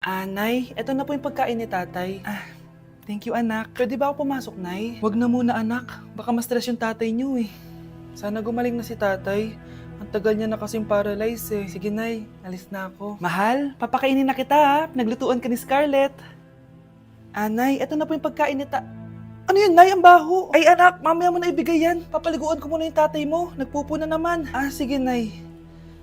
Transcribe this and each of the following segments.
Nay, eto na po yung pagkain ni tatay. Thank you, anak. Pwede ba ako pumasok, Nay? Wag na muna, anak. Baka ma-stress yung tatay niyo eh. Sana gumaling na si tatay. Ang tagal niya na kasing paralyzed eh. Sige, Nay. Alis na ako. Mahal, papakainin na kita ha. Naglutuan ka ni Scarlett. Nay, eto na po yung pagkain ni Ano yun, Nay? Ang baho. Ay, anak, mamaya mo na ibigay yan. Papaliguan ko muna yung tatay mo. Nagpupo na naman. Sige, Nay.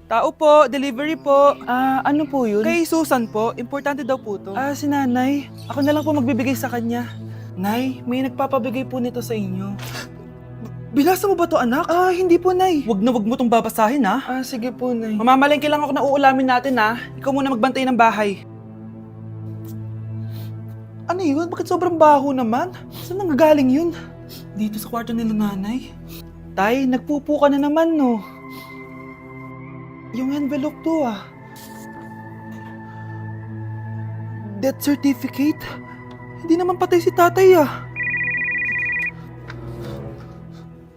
Tao po, delivery po. Ano po yun? Kay Susan po, importante daw po to. Si nanay. Ako na lang po magbibigay sa kanya. Nay, may nagpapabigay po nito sa inyo. Binasa mo ba to, anak? Hindi po, Nay. Wag mo tong babasahin, ha? Sige po, Nay. Mamamalengke lang ako na uulamin natin, ha? Ikaw muna magbantay ng bahay. Ano yun? Bakit sobrang baho naman? Saan nanggagaling yun? Dito sa kwarto nila nanay. Tay, nagpupo ka na naman, no? Yung envelope to, Death certificate? Hindi naman patay si tatay,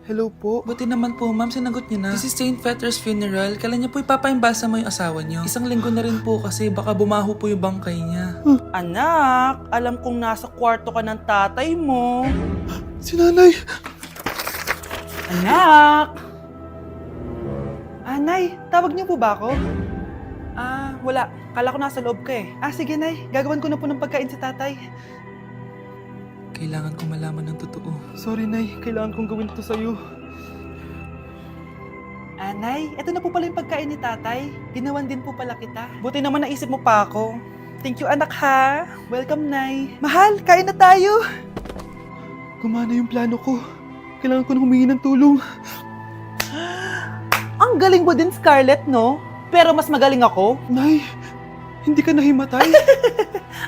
Hello po. Buti naman po, ma'am, sinagot niyo na. This is St. Peter's Funeral. Kailan niya po ipapaimbasa mo yung asawa niyo? Isang linggo na rin po kasi baka bumaho po yung bangkay niya. Anak, alam kong nasa kwarto ka ng tatay mo. Si nanay! Anak! Nay, tawag niyo po ba ako? Wala. Kala ko nasa loob ka eh. Sige, Nay. Gagawan ko na po ng pagkain si tatay. Kailangan ko malaman ng totoo. Sorry, Nay. Kailangan kong gawin ito sa'yo. Nay, ito na po pala yung pagkain ni tatay. Ginawan din po pala kita. Buti naman naisip mo pa ako. Thank you, anak, ha. Welcome, Nay. Mahal, kain na tayo. Gumana yung plano ko. Kailangan ko na humingi ng tulong. Ang galing mo din, Scarlett, no? Pero mas magaling ako. Nay, hindi ka nahimatay.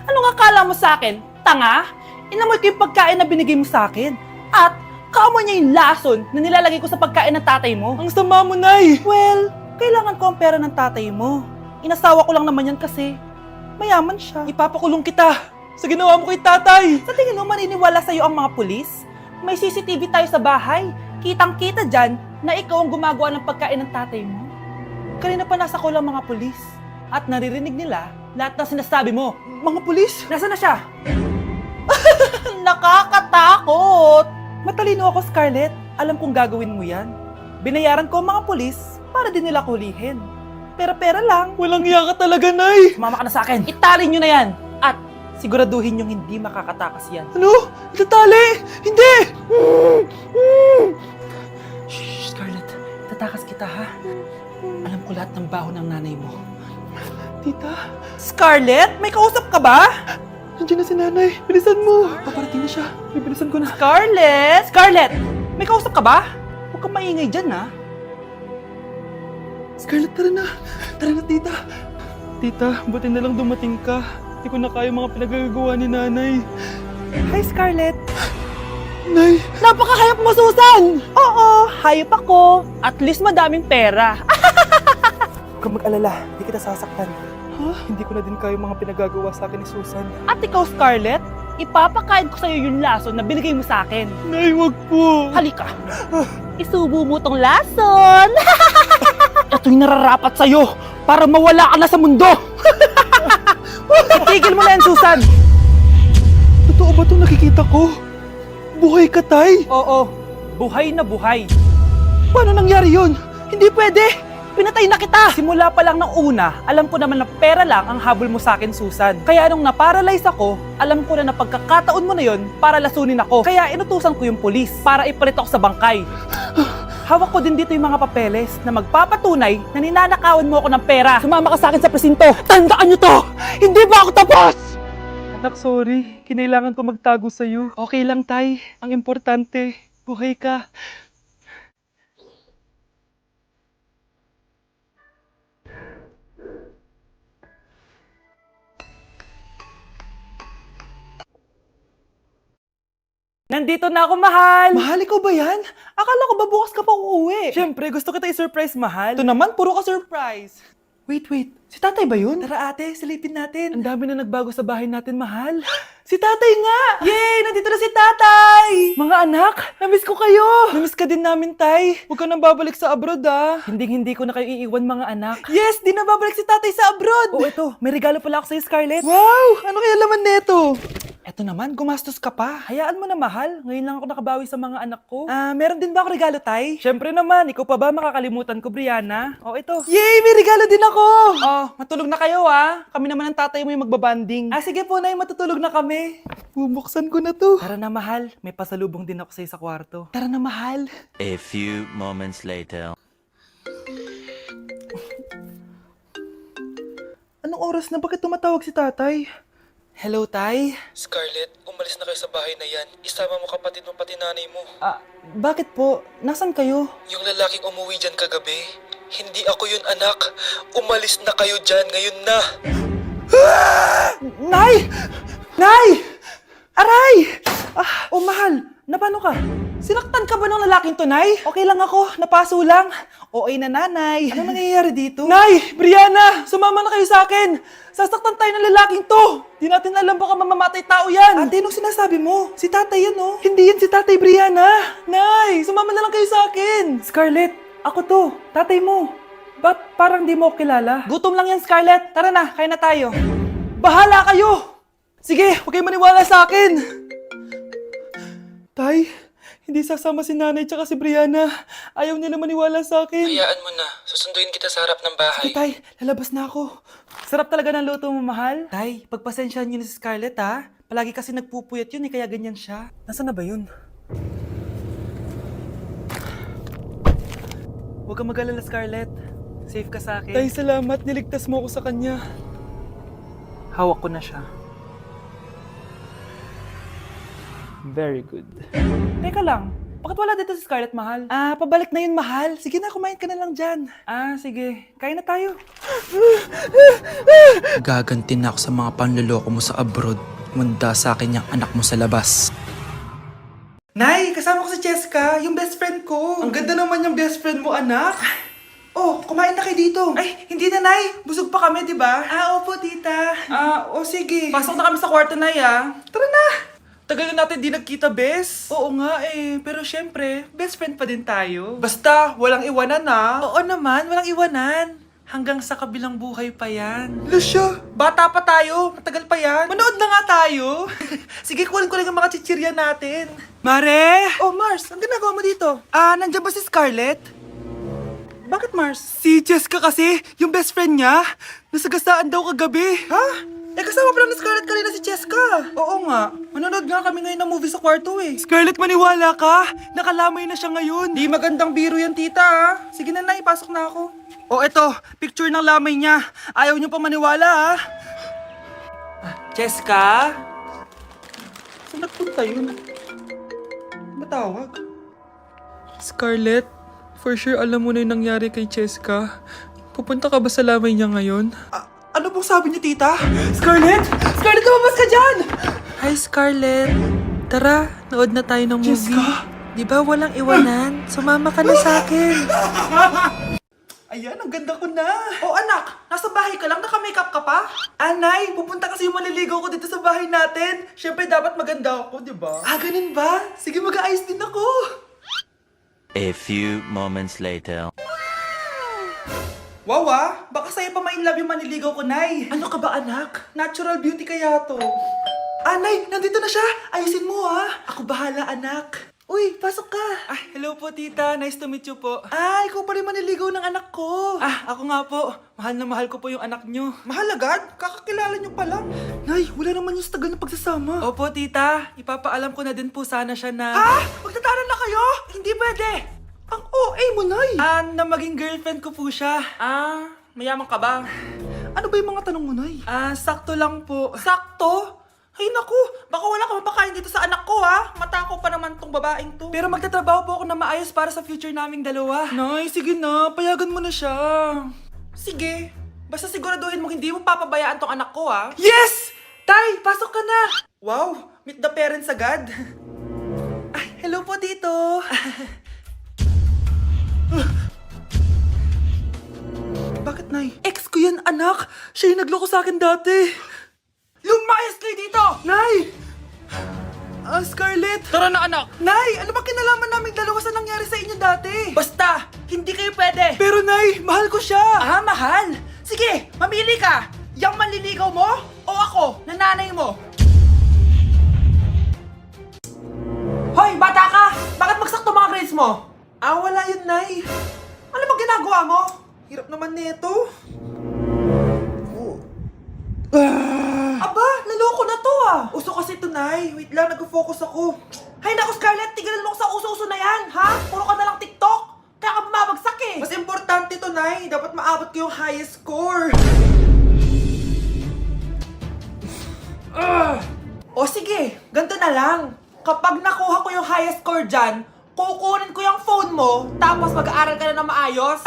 Anong akala mo sa akin? Tanga? Inamoy ko yung pagkain na binigay mo sa akin. At kaamoy niya yung lason na nilalagay ko sa pagkain ng tatay mo. Ang sama mo, Nay! Well, kailangan ko ang pera ng tatay mo. Inasawa ko lang naman yan kasi mayaman siya. Ipapakulong kita sa ginawa mo kay tatay. Sa tingin mo maniniwala sa'yo ang mga pulis? May CCTV tayo sa bahay. Kitang-kita dyan na ikaw ang gumagawa ng pagkain ng tatay mo. Kanina pa nasa kulang mga pulis. At naririnig nila lahat ng sinasabi mo. Mga pulis? Nasaan na siya? Nakakatakot! Matalino ako, Scarlett. Alam kong gagawin mo yan. Binayaran ko ang mga pulis para din nila kulihin. Pera-pera lang. Walang iya ka talaga, Nay! Sumama ka na sa akin. Itali nyo na yan. At siguraduhin yung hindi makakatakas yan. Ano? Itatali? Hindi! Shh, Scarlett. Tatakas kita, ha? Alam ko lahat ng baho ng nanay mo. Tita? Scarlett? May kausap ka ba? Nandiyan na si nanay. Bilisan mo. Paparating na siya. Bilisan ko na. Scarlett! Scarlett! May kausap ka ba? Huwag kang maingay dyan, ha? Scarlett, tara na. Tara na, tita. Tita, buti na lang dumating ka. Hindi ko na kaya mga pinagagawa ni nanay. Hi, Scarlett. Nay! Napakahayop mo, Susan! Oo, hayop ako. At least madaming pera. Huwag kang mag-alala, hindi kita sasaktan. Hindi ko na din kaya mga pinagagawa sa akin ni Susan. At ikaw, Scarlett, ipapakain ko sa'yo yung lason na binigay mo sa akin. Nay, wag po! Halika! Isubo mo tong lason! Ito'y nararapat sa'yo para mawala ka na sa mundo! Tigil mo na yan, Susan! Totoo ba itong nakikita ko? Buhay ka, Tay? Oo, buhay na buhay. Paano nangyari yun? Hindi pwede! Pinatay na kita! Simula pa lang ng una, alam ko naman na pera lang ang habol mo sa akin, Susan. Kaya nung naparalyze ako, alam ko na na pagkakataon mo na yon para lasunin ako. Kaya inutusan ko yung polis para ipalit ako sa bangkay. Hawak ko din dito yung mga papeles na magpapatunay na ninanakawan mo ako ng pera. Sumama ka sa akin sa presinto. Tandaan nyo to! Hindi ba ako tapos? Anak, sorry. Kinailangan ko magtago sa'yo. Okay lang, Tay. Ang importante, buhay ka. Nandito na ako, mahal! Mahal, ikaw ba yan? Akala ko ba bukas ka pa uuwi? Siyempre, gusto kita i-surprise, mahal. Ito naman, puro ka surprise. Wait. Si tatay ba yun? Tara ate, silipin natin. Ang dami na nagbago sa bahay natin, mahal. Si tatay nga! Yay! Nandito na si tatay! Mga anak, namiss ko kayo! Namiss ka din namin, tay. Huwag ka nang babalik sa abroad, ah. Hindi ko na kayo iiwan, mga anak. Yes! Di na babalik si tatay sa abroad! Oh, ito. May regalo pala ako sa'yo, Scarlett. Wow! Ano kaya laman neto? Eto naman, gumastos ka pa. Hayaan mo na, mahal. Ngayon lang ako nakabawi sa mga anak ko. Meron din ba ako regalo, tay? Syempre naman, ikaw pa ba makakalimutan ko, Brianna? Oh, ito. Yay! May regalo din ako! Oh, matulog na kayo, ah. Kami naman ang tatay mo yung magbabanding. Sige po, nay, matutulog na kami. Bubuksan ko na to. Tara na, mahal. May pasalubong din ako sa'yo sa kwarto. Tara na, mahal. A few moments later. Anong oras na? Bakit tumatawag si tatay? Hello, tay? Scarlett, umalis na kayo sa bahay na yan. Isama mo kapatid mo pati nanay mo. Bakit po? Nasaan kayo? Yung lalaking umuwi dyan kagabi. Hindi ako yun, anak. Umalis na kayo dyan ngayon na. Nay! Nay! Aray! Mahal. Napano ka? Sinaktan ka ba ng lalaking to, Nay? Okay lang ako. Napaso lang. Okay na, nanay. Ano nangyayari dito? Nay! Brianna! Sumama na kayo sa akin! Sasaktan tayo ng lalaking to! Di natin alam baka mamamatay tao yan! Ate, anong sinasabi mo? Si tatay yan, oh. Hindi yan si tatay, Brianna! Nay! Sumama na lang kayo sa akin! Scarlett! Ako to! Tatay mo! Ba't parang di mo ako kilala? Gutom lang yan, Scarlett! Tara na, kain na tayo! Bahala kayo! Sige, huwag kayo maniwala sa akin! Tay, hindi sasama si nanay tsaka si Brianna. Ayaw nila maniwala sa akin. Hayaan mo na. Susunduin kita sa harap ng bahay. Sige, tay, lalabas na ako. Sarap talaga ng luto mo, mahal. Tay, pagpasensyahan niyo na si Scarlett, ha? Palagi kasi nagpupuyat yun, kaya ganyan siya. Nasaan na ba yun? Huwag kang mag-alala, Scarlett. Safe ka sa akin. Tay, salamat. Niligtas mo ako sa kanya. Hawak ko na siya. Very good. Teka lang, bakit wala dito si Scarlett, mahal? Pabalik na yun, mahal. Sige na, kumain ka na lang dyan. Sige. Kain na tayo. Gaganti na ako sa mga panloloko mo sa abroad. Munda sa akin yung anak mo sa labas. Nay, kasama ko si Cheska, yung best friend ko. Ang ganda naman yung best friend mo, anak. Oh, kumain na kayo dito. Ay, hindi na, Nay. Busog pa kami, di ba? Opo, tita. Sige. Pasok na kami sa kwarto, Nay, Tara na. Tagal na natin di nagkita, bes. Oo nga pero syempre, best friend pa din tayo. Basta, walang iwanan Oo naman, walang iwanan. Hanggang sa kabilang buhay pa yan. Lucia, bata pa tayo. Matagal pa yan. Manood na nga tayo. Sige, kunin ko lang ang mga chichirya natin. Mare! Oh, Mars, ang ginagawa mo dito? Nandiyan ba si Scarlett? Bakit, Mars? Si Jessica kasi, yung best friend niya, nasagasaan daw kagabi. Ha? Kasama pala ni Scarlett kanina si Cheska. Oo nga. Manonood nga kami ngayon ng movie sa kwarto Scarlett, maniwala ka. Nakalamay na siya ngayon. Di magandang biro yan, tita, Sige na, ipasok na ako. Eto. Picture ng lamay niya. Ayaw niyo pa maniwala, Cheska? Saan nagpunta yun? Matawag? Scarlett, for sure alam mo na yung nangyari kay Cheska. Pupunta ka ba sa lamay niya ngayon? Ano pong sabi niyo, tita? Scarlett! Scarlett, lumabas ka dyan! Hi, Scarlett. Tara, nood na tayo ng movie. Jessica? Di ba walang iwanan? Sumama ka na sa akin. Ayan, ang ganda ko na. Anak, nasa bahay ka lang? Naka-makeup ka pa? Nay, pupunta kasi yung maliligaw ko dito sa bahay natin. Siyempre, dapat maganda ako, di ba? Ganun ba? Sige, mag-aayos din ako. A few moments later. Wow, baka sa'yo pa ma-inlove yung maniligaw ko, Nay. Ano ka ba, anak? Natural beauty kaya to. Nay, nandito na siya. Ayusin mo, Ako bahala, anak. Uy, pasok ka. Hello po, tita. Nice to meet you po. Ikaw pa rin maniligaw ng anak ko. Ako nga po. Mahal na mahal ko po yung anak nyo. Mahal agad? Kakakilala nyo pa lang. Nay, wala naman yung tagal na pagsasama. Opo, tita. Ipapaalam ko na din po sana siya na... Magtataran na kayo? Hindi pwede. Ang OA mo, Nay! Na maging girlfriend ko po siya. Mayaman ka ba? Ano ba yung mga tanong mo, Nay? Sakto lang po. Sakto? Ay naku, baka wala ka mapakain dito sa anak ko, Matako pa naman tong babaeng to. Pero magtatrabaho po ako na maayos para sa future naming dalawa. Nay, sige na, payagan mo na siya. Sige, basta siguraduhin mo hindi mo papabayaan tong anak ko, Yes! Tay, pasok ka na! Wow, meet the parents agad. Hello po, dito. Bakit Nay? Ex ko yan, anak. Siya yung nagloko sa akin dati. Lumayas kayo dito! Nay! Scarlett! Tara na, anak! Nay! Ano ba kinalaman namin dalawa sa nangyari sa inyo dati? Basta! Hindi kayo pwede! Pero Nay, mahal ko siya! Ah, mahal? Sige, mamili ka! Yang manliligaw mo o ako, na nanay mo? Hoy, bata ka! Bakit magsakto mga grades mo? Ah, wala yun, Nay. Ano ba ginagawa mo? Hirap naman nito. Aba, naloko na to ah. Uso kasi to, Nay. Wait lang, nag-focus ako. Hay naku, Scarlett, tigilan mo ko sa uso-uso na yan, ha? Puro ka na lang TikTok. Kaya ka bumabagsak eh. Mas importante to, Nay. Dapat maabot ko yung highest score. O sige, ganito na lang. Kapag nakuha ko yung highest score dyan, kukunin ko yung phone mo, tapos mag-aaral ka na ng maayos.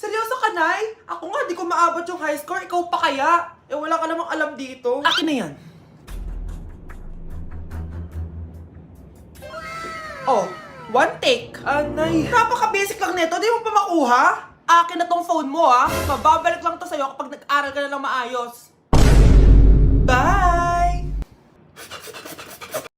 Seryoso ka, Nay? Ako nga, di ko maabot yung high score. Ikaw pa kaya? Eh, wala ka namang alam dito. Akin na yan. Oh, one take. Nay. Napaka-basic lang nito. Di mo pa makuha? Akin na tong phone mo, ha? Mababalik lang to sa'yo kapag nag-aral ka na ng maayos. Bye!